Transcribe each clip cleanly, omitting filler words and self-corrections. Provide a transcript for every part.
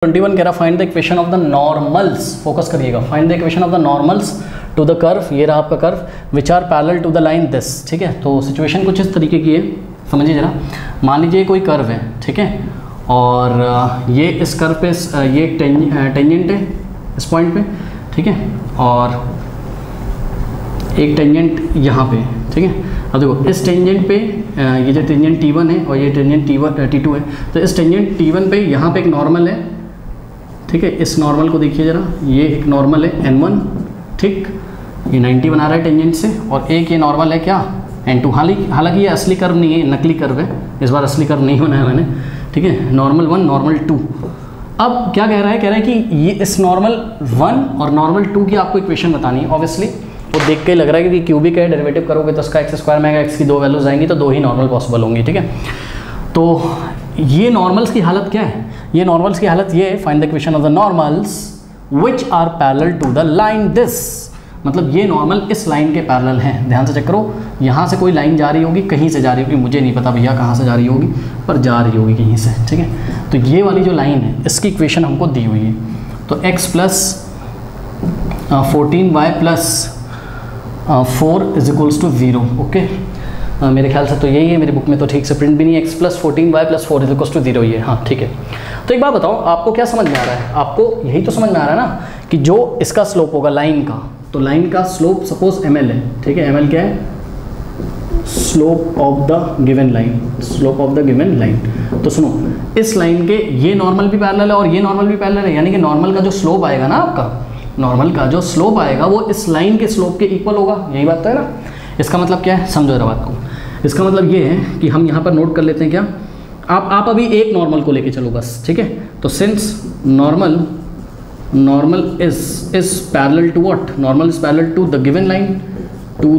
21 कह रहा find the equation of the normals, focus करिएगा, find the equation of the normals to the curve, ये रहा आपका curve which are parallel to the line this. ठीक है, तो सिचुएशन कुछ इस तरीके की है, समझिए जरा। मान लीजिए कोई कर्व है, ठीक है, और ये इस कर्व पे ये टेंजेंट है इस पॉइंट पे, ठीक है, और एक टेंजेंट यहाँ पे, ठीक है। अब देखो इस टेंजेंट पे ये जो टेंजेंट T1 है और ये टेंजेंट T2 है, तो इस टेंजेंट T1 पे यहाँ पे एक नॉर्मल है, ठीक है। इस नॉर्मल को देखिए जरा, ये एक नॉर्मल है N1, ठीक, ये 90 बना रहा है टेंजेंट से, और एक ये नॉर्मल है क्या N2। हालांकि ये असली कर्व नहीं है, नकली कर्व है, इस बार असली कर्व नहीं बनाया मैंने, ठीक है। Normal 1 normal 2। अब क्या कह रहा है कि ये इस नॉर्मल 1 और नॉर्मल 2 की आपको इक्वेशन बतानी है। ऑब्वियसली वो देख के लग रहा है कि क्यूबिक है, डेरिवेटिव करोगे तो उसका x² में आएगा, x की 2 वैल्यूज आएंगी तो 2 ही नॉर्मल पॉसिबल होंगी, ठीक है। तो ये नॉर्मल्स की हालत क्या है, ये नॉर्मल्स की हालत ये है, find the equation of the normals which are parallel to the line this. मतलब ये नॉर्मल इस लाइन के पैरेलल हैं। ध्यान से चेक करो, यहाँ से कोई लाइन जा रही होगी, कहीं से जा रही होगी, मुझे नहीं पता भैया कहाँ से जा रही होगी, पर जा रही होगी कहीं से, ठीक है। तो ये वाली जो लाइन है इसकी इक्वेशन हमको दी हुई है, तो x plus 14y plus 4 is equals to 0। Okay, मेरे ख्याल से तो यही है, मेरी बुक में तो ठीक से प्रिंट भी नहीं है, x plus 14y plus 4 is equals to 0 ये, हाँ ठीक है। तो एक बात बताओ, आपको क्या समझ में आ रहा है, आपको यही तो समझ में आ रहा है ना कि जो इसका स्लोप होगा लाइन का, तो लाइन का स्लोप सपोज ml है, ठीक है। ml क्या है, slope of the given line, slope of the given line. तो सुनो, इस लाइन के ये नॉर्मल भी पैरेलल है और ये नॉर्मल भी पैरेलल है, यानी कि नॉर्मल का जो स्लोप आएगा ना आपका, नॉर्मल का जो स्लोप आएगा वो इस लाइन के स्लोप के इक्वल होगा, यही बात तो है ना। इसका मतलब क्या है, समझो जरा बात को। इसका मतलब ये है कि हम यहाँ पर नोट कर लेते हैं क्या, आप अभी एक नॉर्मल को लेके चलो बस, ठीक है। तो since normal is parallel to what, normal is parallel to the given line, to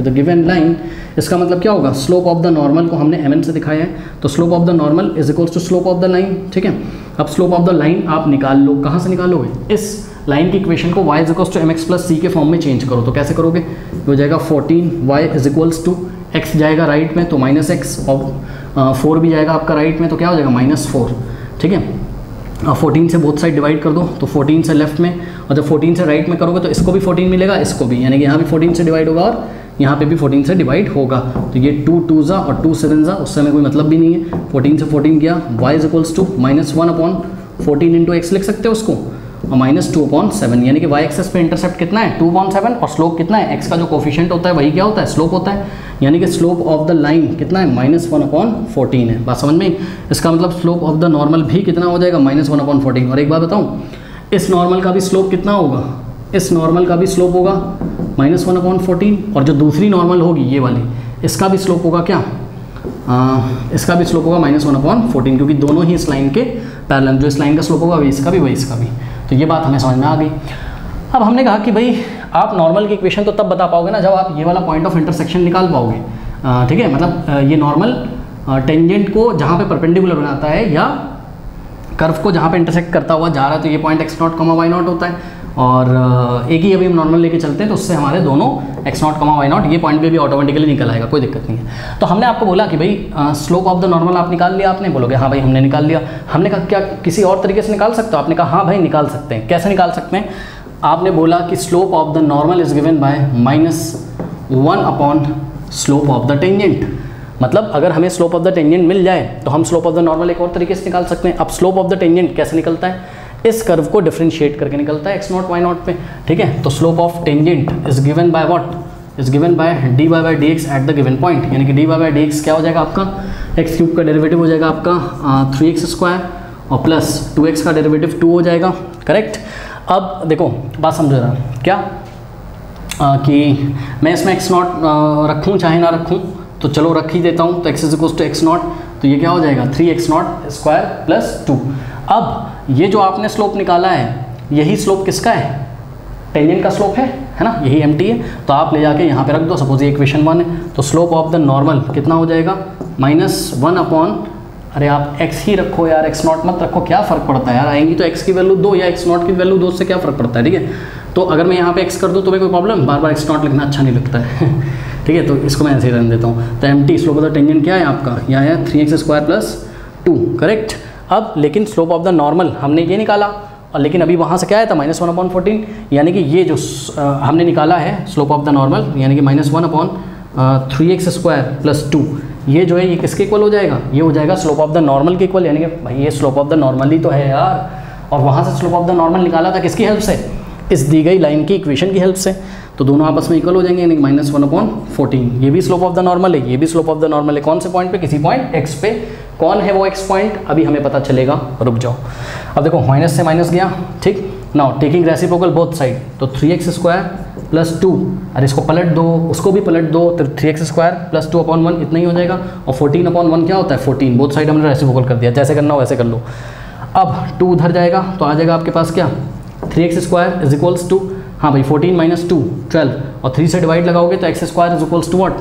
the given line, इसका मतलब क्या होगा, स्लोप ऑफ द नॉर्मल को हमने mn से दिखाया है, तो slope of the normal is equals to slope of the line, ठीक है। अब स्लोप ऑफ द लाइन आप निकाल लो, कहाँ से निकालोगे, इस लाइन की इक्वेशन को y is equals to mx plus c के फॉर्म में चेंज करो। तो कैसे करोगे, हो जाएगा 14y is equals to x जाएगा राइट में तो माइनस x, और 4 भी जाएगा आपका राइट में तो क्या हो जाएगा -4, ठीक है। 14 से बोथ साइड डिवाइड कर दो, तो 14 से लेफ्ट में, और जब 14 से राइट में करोगे तो इसको भी 14 मिलेगा, इसको भी, यानी कि यहाँ भी 14 से डिवाइड होगा और यहाँ पे भी 14 से डिवाइड होगा। तो ये 2 2 जा और 2 7 जा, उससे हमें कोई मतलब भी नहीं है। 14 से 14 गया, y is equals to -1/14 into x लिख सकते हो उसको, और -2/7, यानी कि y एक्सेस पे इंटरसेप्ट कितना है 2/7, और स्लोप कितना है, x का जो कोफिशिएंट होता है वही क्या होता है, स्लोप होता है, यानी कि स्लोप ऑफ द लाइन कितना है -1/14 है। बात समझ में, इसका मतलब स्लोप ऑफ द नॉर्मल भी कितना हो जाएगा -1/14। और एक बात बताऊँ, इस नॉर्मल का भी स्लोप कितना होगा, इस नॉर्मल का भी स्लोप होगा -1/14, और जो दूसरी नॉर्मल होगी ये वाली, इसका भी स्लोप होगा क्या, इसका भी स्लोप होगा -1/14, क्योंकि दोनों ही इस लाइन के पैरेलल, जो इस लाइन का स्लोप होगा वही इसका भी वही इसका भी। तो ये बात हमें समझ में आ गई। अब हमने कहा कि भाई आप नॉर्मल की इक्वेशन तो तब बता पाओगे ना जब आप ये वाला पॉइंट ऑफ इंटरसेक्शन निकाल पाओगे, ठीक है। मतलब ये नॉर्मल टेंजेंट को जहाँ पे परपेंडिकुलर बनाता है या कर्व को जहाँ पे इंटरसेक्ट करता हुआ जा रहा है, तो ये पॉइंट x0, y0 होता है, और एक ही अभी हम नॉर्मल लेके चलते हैं तो उससे हमारे दोनों x0, y0 ये पॉइंट पे भी ऑटोमेटिकली निकल आएगा, कोई दिक्कत नहीं है। तो हमने आपको बोला कि भाई स्लोप ऑफ द नॉर्मल आप निकाल लिया, आपने बोलोगे हाँ भाई हमने निकाल लिया। हमने कहा क्या किसी और तरीके से निकाल सकते हो, आपने कहा हाँ भाई निकाल सकते हैं। कैसे निकाल सकते हैं, आपने बोला कि slope of the normal is given bye -1 slope of the tangent. मतलब अगर हमें स्लोप ऑफ द टेंजेंट मिल जाए तो हम स्लोप ऑफ द नॉर्मल एक और तरीके से निकाल सकते हैं। अब स्लोप ऑफ द टेंजेंट कैसे निकलता है, इस कर्व को डिफरेंशिएट करके निकलता है x0 y0 पे, ठीक है। तो slope of tangent is given by what, is given by dy by dx at the given point, यानी कि dy बाय dx क्या हो जाएगा आपका, x³ का डेरिवेटिव हो जाएगा आपका 3x² और प्लस 2x का डेरिवेटिव 2 हो जाएगा, करेक्ट। अब देखो बात समझो रहा क्या, कि मैं इसमें x0 रखूँ चाहे ना रखूँ, तो चलो रख ही देता हूँ। तो x is equals to x0, तो ये क्या हो जाएगा 3x0² प्लस 2। अब ये जो आपने स्लोप निकाला है यही स्लोप किसका है, टेंजेंट का स्लोप है ना, यही mt है। तो आप ले जाके यहाँ पे रख दो, सपोज ये इक्वेशन 1 है, तो स्लोप ऑफ द नॉर्मल कितना हो जाएगा -1/, अरे आप x ही रखो यार, x0 मत रखो, क्या फ़र्क पड़ता है यार, आएंगी तो x की वैल्यू 2 या x0 की वैल्यू 2 से क्या फ़र्क पड़ता है, ठीक है। तो अगर मैं यहाँ पे x कर दूँ तो मैं कोई प्रॉब्लम, बार बार x0 लिखना अच्छा नहीं लगता है ठीक है। तो इसको मैं ऐसे ही रहने देता हूँ। तो mt slope of the tangent क्या है आपका, यहाँ है 3x² + 2, करेक्ट। अब लेकिन स्लोप ऑफ द नॉर्मल हमने ये निकाला, और लेकिन अभी वहाँ से क्या आया था -1/14, यानी कि ये जो हमने निकाला है स्लोप ऑफ द नॉर्मल यानी कि -1/3x² + 2, ये जो है ये किसके इक्वल हो जाएगा, ये हो जाएगा स्लोप ऑफ द नॉर्मल के इक्वल, यानी कि भाई ये स्लोप ऑफ द नॉर्मल ही तो है यार। और वहाँ से स्लोप ऑफ द नॉर्मल निकाला था किसकी हेल्प से, इस दी गई लाइन की इक्वेशन की हेल्प से, तो दोनों आपस में इक्वल हो जाएंगे, यानी कि -1/14। ये भी स्लोप ऑफ द नॉर्मल है, ये भी स्लोप ऑफ द नॉर्मल है, कौन से पॉइंट पे, किसी पॉइंट x पे। कौन है वो x पॉइंट, अभी हमें पता चलेगा, रुक जाओ। अब देखो माइनस से माइनस गया, ठीक। Now taking reciprocal both side, तो 3x² + 2, अरे इसको पलट दो, उसको भी पलट दो, तो 3x² + 2/1 इतना ही हो जाएगा। और 14/1 क्या होता है 14, बोथ साइड हमने रेसिप्रोकल कर दिया, जैसे करना हो वैसे कर लो। अब 2 उधर जाएगा तो आ जाएगा आपके पास क्या, 3x² = 2, हाँ भाई 14 - 2 12, और 3 से डिवाइड लगाओगे तो x² = what,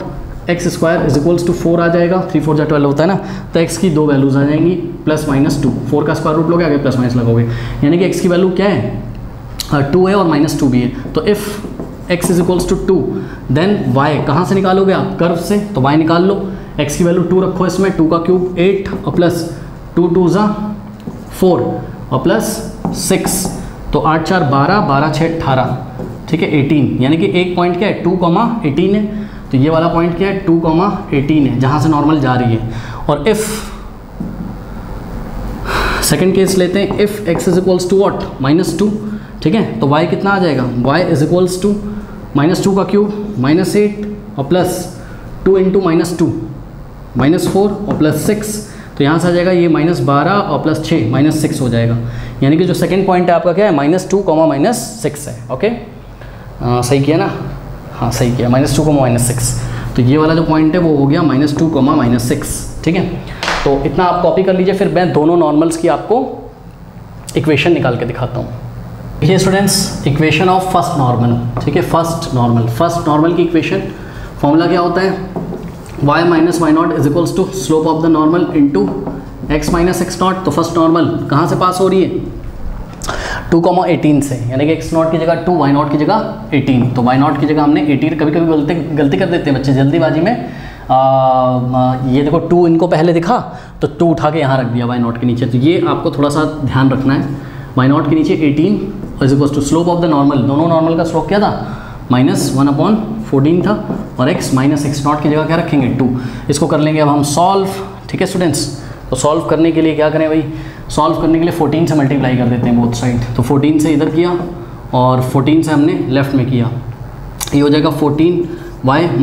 x² = 4 आ जाएगा, 3 4 12 होता है ना, तो x की 2 वैल्यूज़ आ जाएंगी +-2, 4 का स्क्वायर रूट लोगे आगे +- लगोगे, यानी कि x की वैल्यू क्या है 2 है और -2 भी है। तो इफ़ x = 2 देन y कहाँ से निकालोगे आप, कर्व से, तो y निकाल लो, x की वैल्यू 2 रखो इसमें, 2 का क्यूब 8 और +2 2 = 4 और +6, तो 8 4 12, 12 6 18, ठीक है 18, यानी कि एक पॉइंट क्या है 2,18 है, तो ये वाला पॉइंट क्या है 2,18 है, जहाँ से नॉर्मल जा रही है। और इफ़ सेकेंड केस लेते हैं, इफ़ x = what, -2, ठीक है, तो y कितना आ जाएगा, y = -2 का क्यूब -8 और +2 × -2 -4 और +6, तो यहाँ से आ जाएगा ये -12 और +6 -6 हो जाएगा, यानी कि जो सेकंड पॉइंट है आपका क्या है -2, -6 है। ओके सही किया ना, हाँ सही किया, -2, -6, तो ये वाला जो पॉइंट है वो हो गया -2, -6, ठीक है। तो इतना आप कॉपी कर लीजिए, फिर मैं दोनों नॉर्मल्स की आपको इक्वेशन निकाल के दिखाता हूँ। ये students equation of first normal, ठीक है, फर्स्ट नॉर्मल की इक्वेशन फॉर्मूला क्या होता है, y - y0 = slope of the normal into x - x0, तो फर्स्ट नॉर्मल कहाँ से पास हो रही है 2,18 से, यानी कि x0 की जगह 2, y0 की जगह 18, तो y0 की जगह हमने 18, कभी कभी गलती कर देते हैं बच्चे जल्दीबाजी में, ये देखो 2 इनको पहले दिखा तो 2 उठा के यहाँ रख दिया y0 के नीचे, तो ये आपको थोड़ा सा ध्यान रखना है, y0 के नीचे 18 = स्लोप ऑफ द नॉर्मल, दोनों नॉर्मल का स्लोप क्या था -1/14 था, और x - x0 की जगह क्या रखेंगे 2, इसको कर लेंगे अब हम सॉल्व, ठीक है स्टूडेंट्स। तो सॉल्व करने के लिए क्या करें भाई, सॉल्व करने के लिए 14 से मल्टीप्लाई कर देते हैं बोथ साइड, तो 14 से इधर किया और 14 से हमने लेफ्ट में किया, ये हो जाएगा 14y -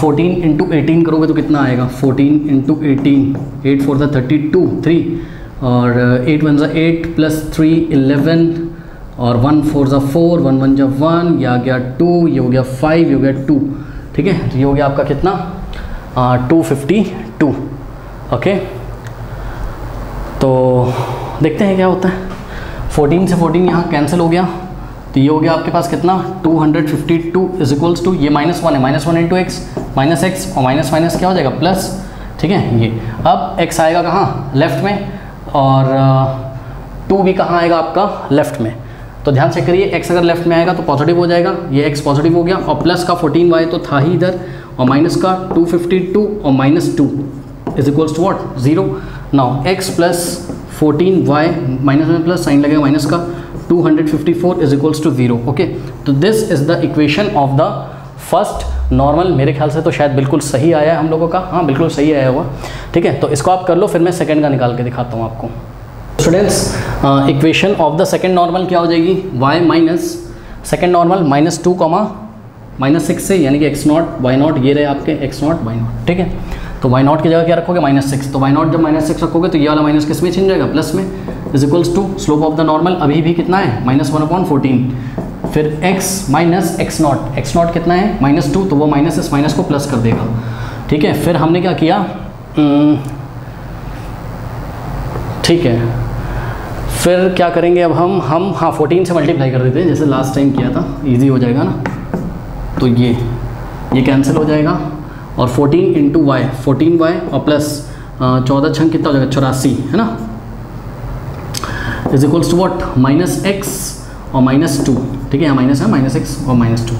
14 × 18 करोगे तो कितना आएगा 14 × 18, 8 4 32, 3 और 8 1 8 +3 11 और 1 4 4, 1 1 1, ये आ गया 2, ये हो गया 5, ये हो गया 2, ठीक है, तो ये हो गया आपका कितना 252। ओके तो देखते हैं क्या होता है, 14 से 14 यहाँ कैंसिल हो गया, तो ये हो गया आपके पास कितना 252 = ये -1 है, -1 × x -x और माइनस क्या हो जाएगा प्लस, ठीक है। ये अब x आएगा कहाँ लेफ्ट में, और 2 भी कहाँ आएगा आपका लेफ्ट में, तो ध्यान से करिए, x अगर लेफ्ट में आएगा तो पॉजिटिव हो जाएगा, ये x पॉजिटिव हो गया, और प्लस का 14y तो था ही इधर, और माइनस का 252 और -2 = what 0। Now x + 14y minus में प्लस साइन लगेगा माइनस का, 254 = 0। ओके, तो this is the equation of the first normal. मेरे ख्याल से तो शायद बिल्कुल सही आया है हम लोगों का, हाँ बिल्कुल सही आया हुआ, ठीक है। तो इसको आप कर लो, फिर मैं सेकंड का निकाल के दिखाता हूँ आपको। Students equation of the second normal क्या हो जाएगी, y - सेकंड नॉर्मल -2, -6 से, यानी कि x0 y0, ये रहे आपके x0 y0, ठीक है। तो y0 की जगह क्या रखोगे -6, तो y0 जब -6 रखोगे तो ये वाला माइनस किस में चेंज जाएगा प्लस में, = स्लोप ऑफ द नॉर्मल अभी भी कितना है -1/14, फिर x - x0 कितना है -2, तो वो माइनस इस माइनस को प्लस कर देगा, ठीक है। फिर हमने क्या किया, ठीक है, फिर क्या करेंगे अब हम हाँ 14 से मल्टीप्लाई कर देते हैं, जैसे लास्ट टाइम किया था, इजी हो जाएगा ना। तो ये कैंसिल हो जाएगा, और 14 × y 14y और प्लस 14 छंग कितना हो जाएगा 84, है ना, = what -x और -2, ठीक है, यहाँ माइनस है, -x और -2।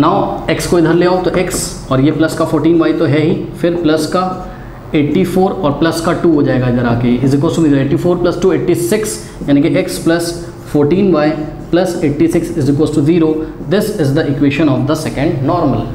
नाउ x को इधर ले आओ, तो x और ये प्लस का 14y तो है ही, फिर प्लस का 84 और प्लस का 2 हो जाएगा इधर आके, इज इक्वल टू 84 प्लस 2 86, यानी कि x plus 14y plus 86 is equal to 0. This is the equation of the second normal.